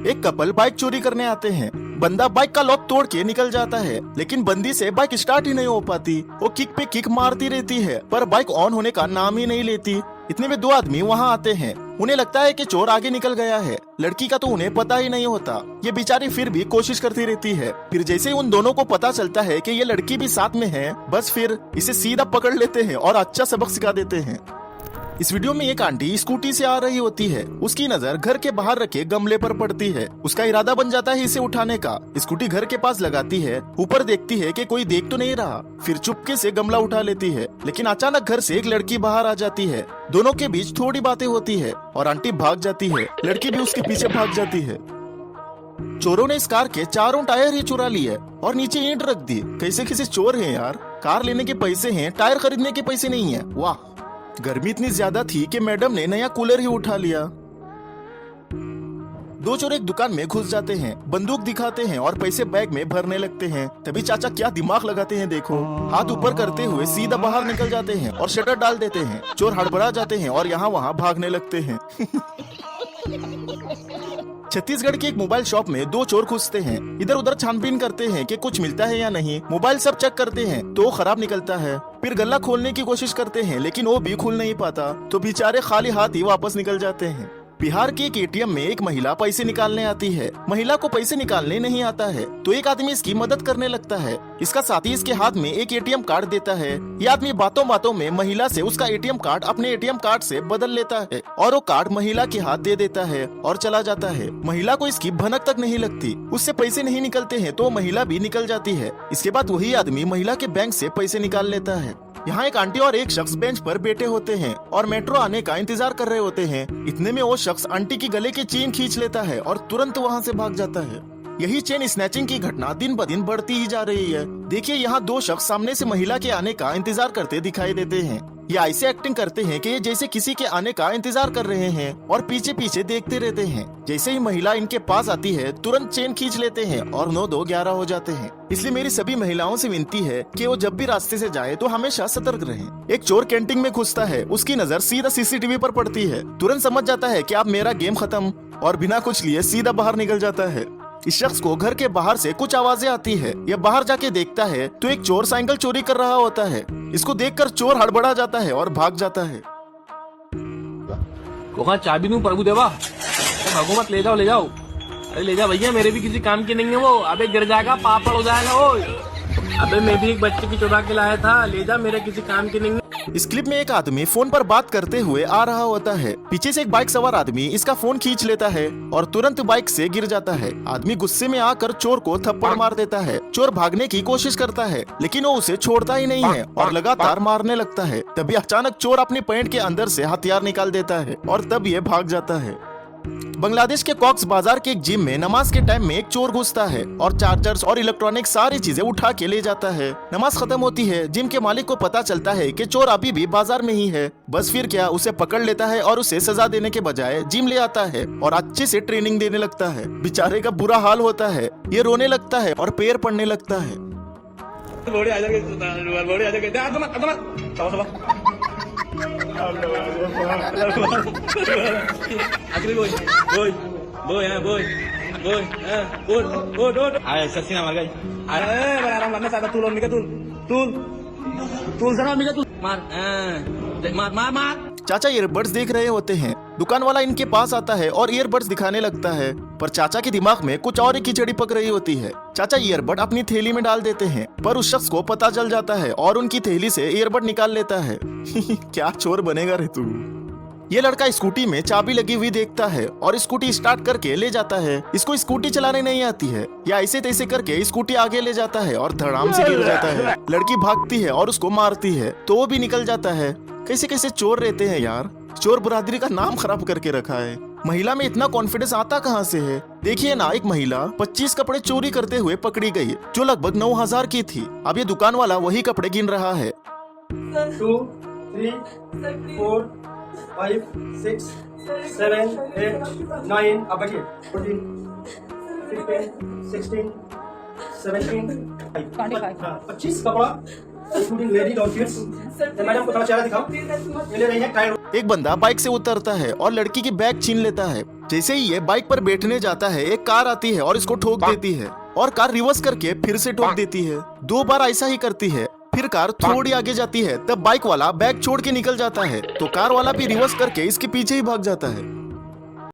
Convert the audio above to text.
एक couple bike चोरी करने आते हैं। बंदा बाइक का लॉक तोड़ के निकल जाता है, लेकिन बंदी से बाइक स्टार्ट ही नहीं हो पाती। वो किक पे किक मारती रहती है, पर बाइक ऑन होने का नाम ही नहीं लेती। इतने में दो आदमी वहाँ आते हैं। उन्हें लगता है कि चोर आगे निकल गया है। लड़की का तो उन्हें पता ही नहीं होता। ये बेचारी फिर भी कोशिश करती रहती है। फिर जैसे ही उन दोनों को पता चलता है कि ये लड़की भी साथ में है, बस फिर इसे सीधा पकड़ लेते हैं और अच्छा सबक सिखा देते हैं। इस वीडियो में एक आंटी स्कूटी से आ रही होती है। उसकी नजर घर के बाहर रखे गमले पर पड़ती है। उसका इरादा बन जाता है इसे उठाने का। स्कूटी घर के पास लगाती है, ऊपर देखती है कि कोई देख तो नहीं रहा। फिर चुपके से गमला उठा लेती है, लेकिन अचानक घर से एक लड़की बाहर आ जाती है। दोनों के बीच थोड़ी बातें होती है और आंटी भाग जाती है। लड़की भी उसके पीछे भाग जाती है। चोरों ने इस कार के चारों टायर ही चुरा लिए और नीचे ईंट रख दी। कैसे कैसे चोर हैं यार। कार लेने के पैसे हैं, टायर खरीदने के पैसे नहीं है। वाह। गर्मी इतनी ज्यादा थी कि मैडम ने नया कूलर ही उठा लिया। दो चोर एक दुकान में घुस जाते हैं, बंदूक दिखाते हैं और पैसे बैग में भरने लगते हैं। तभी चाचा क्या दिमाग लगाते हैं देखो। हाथ ऊपर करते हुए सीधा बाहर निकल जाते हैं और शटर डाल देते हैं। चोर हड़बड़ा जाते हैं और यहाँ वहाँ भागने लगते हैं। छत्तीसगढ़ की एक मोबाइल शॉप में दो चोर घुसते हैं। इधर उधर छानबीन करते हैं कि कुछ मिलता है या नहीं। मोबाइल सब चेक करते हैं तो खराब निकलता है। फिर गल्ला खोलने की कोशिश करते हैं, लेकिन वो भी खुल नहीं पाता। तो बेचारे खाली हाथ ही वापस निकल जाते हैं। बिहार के एक एटीएम में एक महिला पैसे निकालने आती है। महिला को पैसे निकालने नहीं आता है, तो एक आदमी इसकी मदद करने लगता है। इसका साथी इसके हाथ में एक एटीएम कार्ड देता है। ये आदमी बातों बातों में महिला से उसका एटीएम कार्ड अपने एटीएम कार्ड से बदल लेता है और वो कार्ड महिला के हाथ दे देता है और चला जाता है। महिला को इसकी भनक तक नहीं लगती। उससे पैसे नहीं निकलते हैं तो महिला भी निकल जाती है। इसके बाद वही आदमी महिला के बैंक से पैसे निकाल लेता है। यहाँ एक आंटी और एक शख्स बेंच पर बैठे होते हैं और मेट्रो आने का इंतजार कर रहे होते हैं। इतने में वो शख्स आंटी की गले की चेन खींच लेता है और तुरंत वहाँ से भाग जाता है। यही चेन स्नैचिंग की घटना दिन ब दिन बढ़ती ही जा रही है। देखिए यहाँ दो शख्स सामने से महिला के आने का इंतजार करते दिखाई देते हैं। ये ऐसे एक्टिंग करते हैं कि ये जैसे किसी के आने का इंतजार कर रहे हैं और पीछे पीछे देखते रहते हैं। जैसे ही महिला इनके पास आती है, तुरंत चेन खींच लेते हैं और 9-2-11 हो जाते हैं। इसलिए मेरी सभी महिलाओं से विनती है कि वो जब भी रास्ते से जाए तो हमेशा सतर्क रहें। एक चोर कैंटीन में घुसता है। उसकी नजर सीधा सीसीटीवी पर पड़ती है। तुरंत समझ जाता है कि अब मेरा गेम खत्म और बिना कुछ लिए सीधा बाहर निकल जाता है। इस शख्स को घर के बाहर से कुछ आवाजें आती है। यह बाहर जाके देखता है तो एक चोर साइकिल चोरी कर रहा होता है। इसको देखकर चोर हड़बड़ा जाता है और भाग जाता है। चाबी दूं प्रभु देवा, भागो मत, ले जाओ ले जाओ। अरे ले जा भैया, मेरे भी किसी काम की नहीं है वो। अबे गिर जाएगा, पापड़ हो जाएगा वो। अबे मैं भी एक बच्चे की चुरा के लाया था, ले जा, मेरे किसी काम की नहीं है। इस क्लिप में एक आदमी फोन पर बात करते हुए आ रहा होता है। पीछे से एक बाइक सवार आदमी इसका फोन खींच लेता है और तुरंत बाइक से गिर जाता है। आदमी गुस्से में आकर चोर को थप्पड़ मार देता है। चोर भागने की कोशिश करता है, लेकिन वो उसे छोड़ता ही नहीं है और लगातार मारने लगता है। तभी अचानक चोर अपनी पैंट के अंदर से हथियार निकाल देता है और तब ये भाग जाता है। बांग्लादेश के कॉक्स बाजार के एक जिम में नमाज के टाइम में एक चोर घुसता है और चार्जर्स और इलेक्ट्रॉनिक सारी चीजें उठा के ले जाता है। नमाज खत्म होती है। जिम के मालिक को पता चलता है कि चोर अभी भी बाजार में ही है। बस फिर क्या, उसे पकड़ लेता है और उसे सजा देने के बजाय जिम ले आता है और अच्छे से ट्रेनिंग देने लगता है। बेचारे का बुरा हाल होता है। ये रोने लगता है और पैर पड़ने लगता है। चाचा ईयरबड्स देख रहे होते हैं। दुकान वाला इनके पास आता है और ईयरबड्स दिखाने लगता है, पर चाचा के दिमाग में कुछ और ही खिचड़ी पक रही होती है। चाचा ईयरबड अपनी थैली में डाल देते हैं, पर उस शख्स को पता चल जाता है और उनकी थैली से ईयरबड निकाल लेता है। क्या चोर बनेगा रे तू। ये लड़का स्कूटी में चाबी लगी हुई देखता है और स्कूटी स्टार्ट करके ले जाता है। इसको स्कूटी चलाने नहीं आती है। या ऐसे तैसे करके स्कूटी आगे ले जाता है और धड़ाम से गिर जाता है। लड़की भागती है और उसको मारती है तो वो भी निकल जाता है। कैसे कैसे चोर रहते हैं यार। चोर बरादरी का नाम खराब करके रखा है। महिला में इतना कॉन्फिडेंस आता कहाँ से है। देखिए ना, एक महिला 25 कपड़े चोरी करते हुए पकड़ी गई, जो लगभग 9,000 की थी। अब ये दुकान वाला वही कपड़े गिन रहा है। 2, 3, 4, 5, 6, 7, 8, 9, अब बचिए 14, 15, 16, 17, 25 कपड़ा इंक्लूडिंग लेडीज और किड्स। मैडम को थोड़ा चेहरा दिखाओ। ये ले रही है ट्रायल। एक बंदा बाइक से उतरता है और लड़की की बैग छीन लेता है। जैसे ही ये बाइक पर बैठने जाता है, एक कार आती है और इसको ठोक देती है और कार रिवर्स करके फिर से ठोक देती है। 2 बार ऐसा ही करती है। फिर कार थोड़ी आगे जाती है, तब बाइक वाला बैग छोड़ के निकल जाता है, तो कार वाला भी रिवर्स करके इसके पीछे ही भाग जाता है।